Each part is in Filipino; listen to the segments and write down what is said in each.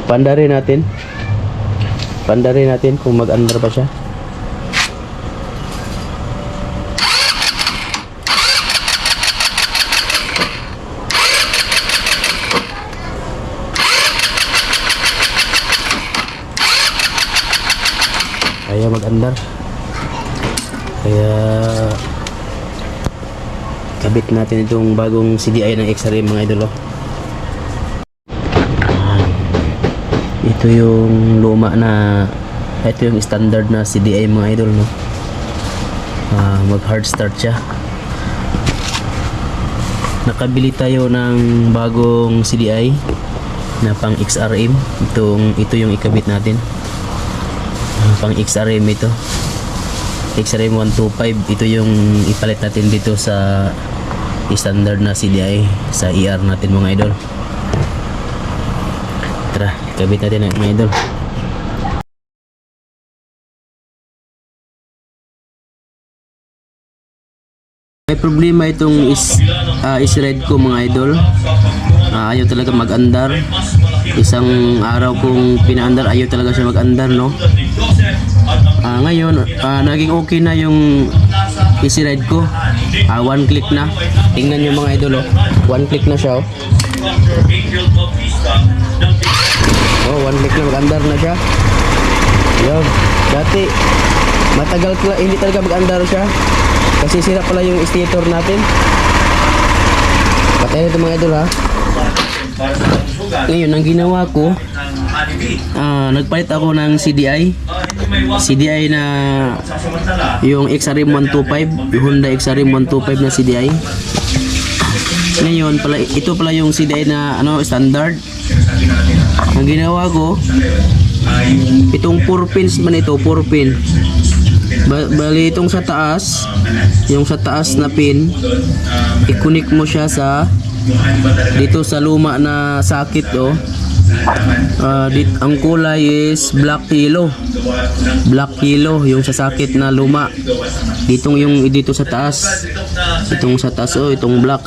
Pandarin natin. Pandarin natin kung mag-under pa siya. Kaya mag-andar. Kaya kabit natin itong bagong CDI ng XRM mga idol. Ito yung luma na, ito yung standard na CDI mga idol, no. Mag hard start siya. Nakabili tayo ng bagong CDI na pang XRM. Ito yung ikabit natin. Pang XRM ito. XRM 125. Ito yung ipalit natin dito sa standard na CDI sa ER natin mga idol. Tara, ikabit natin mga idol. May problema itong is-red ko mga idol. Ayaw talaga mag-andar. Isang araw kong pina-andar, ayaw talaga siya mag-andar, no. Ngayon naging okay na yung is-red ko. One click na. Tingnan nyo mga idol, oh. One click na siya, oh. One click na, mag-andar na siya. Yun. Dati matagal ko hindi talaga mag-andar siya kasi sira pala yung stator natin. Patay na ito mga idol, ha. Ngayon ang ginawa ko, nagpalit ako ng CDI na yung XRM 125, Honda XRM 125 na CDI. Ngayon pala, ito pala yung CDI na standard. Ang ginawa ko, itong 4 pins man ito, 4 pin. Bali itong sa taas, yung sa taas na pin, i-connect mo siya sa dito sa luma na sakit, oh. Ang kulay is black yellow. Black yellow yung sa sakit na luma. Dito sa taas. Itong sa taas, oh, itong black.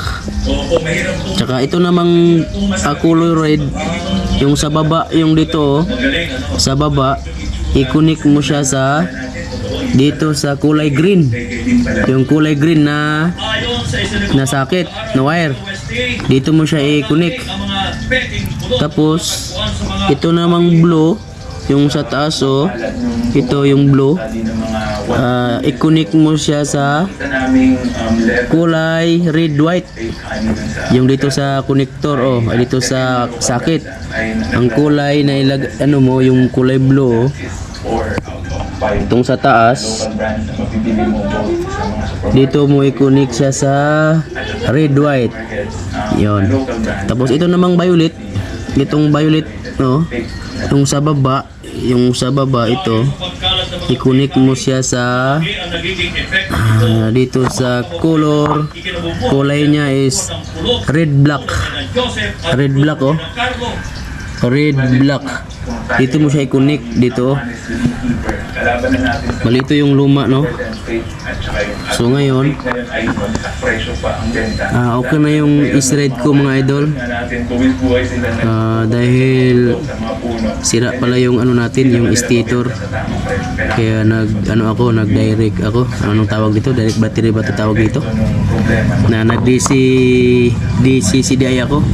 Tsaka ito namang color red, yung sa baba, yung dito, oh, sa baba, i-connect mo siya sa dito sa kulay green. Yung kulay green na sakit na wire. Dito mo siya i-connect. Tapos ito namang blue, yung sa taas, oh, ito yung blue, i-connect mo siya sa kulay red white. Yung dito sa connector, oh, dito sa sakit. Ang kulay na yung kulay blue, oh. Itong sa taas, dito mo i-connect siya sa red white. Yon. Tapos ito namang violet. Itong violet, no, yung sa baba ito, i-connect mo siya sa dito sa kulay niya is red black, oh, red black. Dito mo siya i-connect dito. Malito yung luma, no. So ngayon, okay na yung is-red ko mga idol. Dahil sira pala yung natin, yung stator. Kaya nag-direct ako. Anong tawag dito? Direct battery ba ito tawag dito? Nag-DC CDI ako.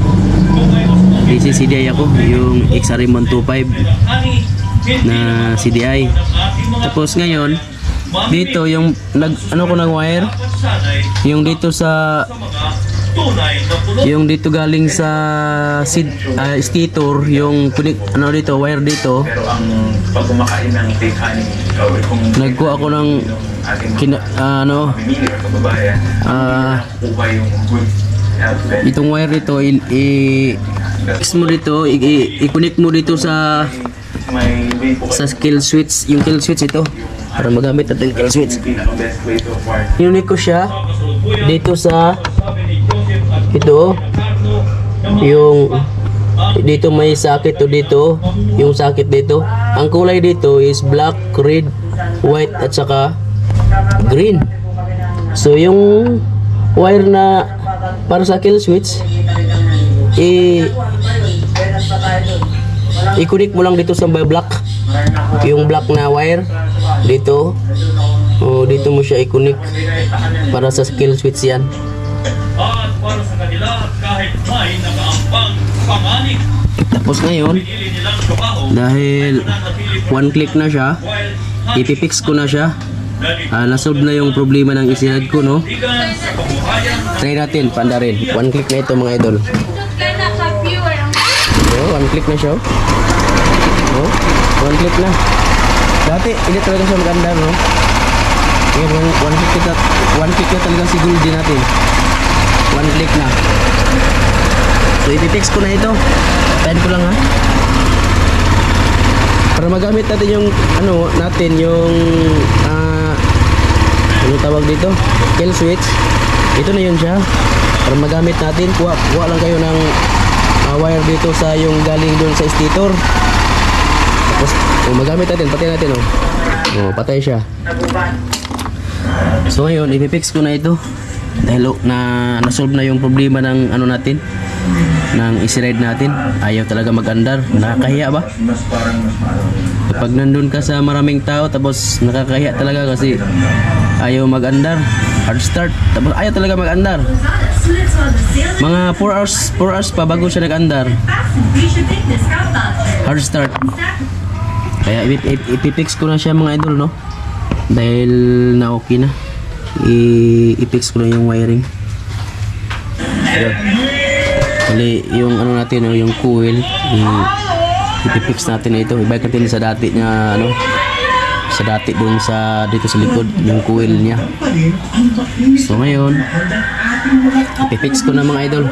Yung XRM 125 na CDI. Tapos ngayon dito yung ko ng wire, yung dito galing sa stator, yung dito wire dito. Nagkuha ako ng itong wire dito, i-connect mo dito sa kill switch, yung kill switch ito, para magamit natin kill switch. Inunik ko siya dito sa ito, yung dito may sakit to dito, yung sakit dito. Ang kulay dito is black, red, white at saka green. So yung wire na para sa kill switch, i-connect mo lang dito sa block. Yung block na wire dito. O dito mo siya i-connect para sa kill switch yan. At para sa kanila, kahit may nakaambang panganib, Tapos ngayon, pinili nilang trabaho dahil nanatili one click na siya, while ipipix ko na siya. dahil Nasolve na yung problema ng isinad ko, no? higan sa kabuhayan. Try natin, panda rin. One click na ito, mga idol. So, one click na siya. Oh, one click na. Dati, hindi talaga siya maganda, no? Ngayon, one click na talaga si Goldie natin. One click na. So, ipipix ko na ito. Tayin ko lang, ha? Para magamit natin yung, yung, ano tawag dito? Kill switch. Ito na yun siya. Para magamit natin, kuha lang kayo ng wire dito sa yung galing doon sa stator. Tapos, magamit natin, patay natin, oh. Oh, patay siya. So ngayon, ipipix ko na ito. Dahil na-solve na yung problema ng natin, ng easy ride natin. Ayaw talaga mag-andar. Nakakahiya ba? Kapag nandun ka sa maraming tao, tapos nakakahiya talaga kasi ayaw mag-andar. Hard start, tapos ayaw talaga mag-andar. Mga 4 hours pa bago siya nag-andar. Hard start. Kaya ipipix ko na siya, mga idol, no? Dahil na okay na. I-fix ko na yung wiring. Ayun. Bali, yung natin, no, yung coil, ipipix natin na ito. Ibalik natin sa dati niya, sa dati dun dito sa likod, yung coil niya. So ngayon, ipipix ko na, mga idol.